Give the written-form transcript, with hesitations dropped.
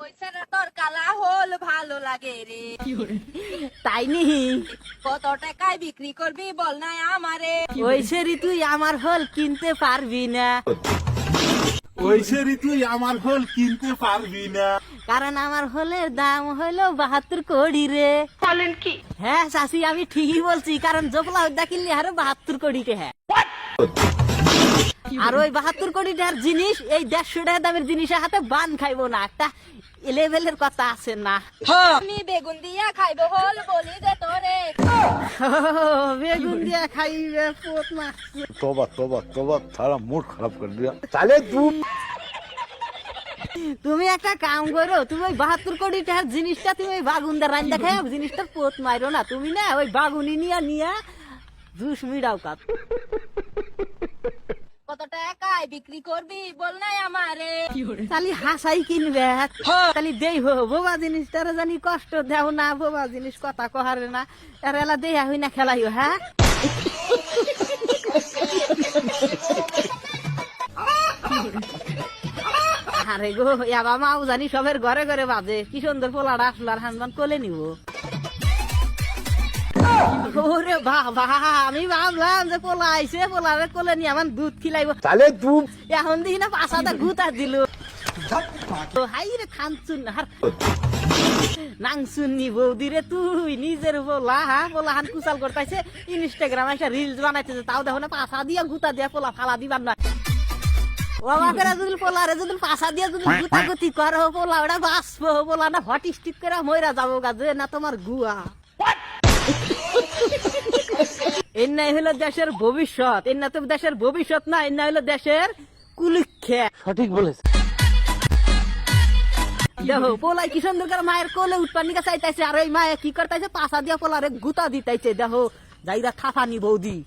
ওই ছেলে তোর কালা হল ভালো লাগে রে। তাই নি কত টাকায় বিক্রি করবি বল না আমারে। ওই সেরি তুই আমার হল কিনতে পারবি না, ওই সেরি তুই আমার হল কিনতে পারবি না, কারণ আমার হলের দাম হইলো 72 কোটি রে। বলেন কি? হ্যাঁ চাষি আমি ঠিকই বলছি, কারণ জোপলা উদ্যা কিনলে আরো 72 কোটি টাকা। আর ওই 72 কোটি টাকার জিনিস এই 150 টাকা দামের জিনিসের হাতে বান খাইবো না, একটা লেভেলের কথা আছে না। আমি বেগুন দিয়া খাইবো হল বলি দে তোরে। বেগুন দিয়া খাইবে পোত মাছ। तौबा तौबा तौबा सारा मूड खराब कर दिया साले तू। তুমি একটা কাম করো, তুমি ওই 72 কোটি টাকার জিনিসটা তুমি ওই বাগুনদা রান্দা খাই জিনিসটা পোত মারো না, তুমি না ওই বাগুনি নিয়া জুস মিডাও কাপ। কত টাকায় বিক্রি করবি বল না আমারে। তালি হাসাই কিনবে, তালি দেই হো বোবা জিনিসটার জানি কষ্ট দেও না, বোবা জিনিস কথা কহারে না, আর এলা দেয়া হই না খেলাইও। হ্যাঁ আরে গো এবা মাও জানি সবের ঘরে ঘরে বাজে, কি সুন্দর পোলাটা আসলো আর হানবান কোলে নিব। ওরে বাবা, আমি ভাবলাম যে পোলা আইছে, পোলারে কোলে নিয়ে আমার দুধ খিলাইব, साले तू এখন দেখি না পাশাটা গুতা দিল। হাই রে খানচুন আর নাংচুন নি বৌদি রে, তুই নিজের পোলা পোলা হান কুচাল করতেছে, ইনস্টাগ্রামে একটা রিলস বানাইতেছে, তাও দেখো না পাশা দিয়া গুতা দিয়া পোলা ফালা দিবার না। ও বাপেরা যদি পোলারে যদি পাশা দিয়া যদি গুতা গুতি করো, পোলা ওটা বাঁচবো, পোলা না হট স্টিক করে মইরা যাবো গাছে না তোমার গুয়া। এর নাই হলো দেশের ভবিষ্যৎ, এর না তো দেশের ভবিষ্যৎ না, এর না হলো দেশের কুলিক্ষে। সঠিক বলেছে। দেখো পোলাই কি সুন্দর করে মায়ের কোলে উৎপান্নিকা চাইতেছে, আর ওই মায়ে কি করতেছে পাশা দিয়া পোলারে গুতা দিতেছে। দেখো যাইরা খাফানি বৌদি।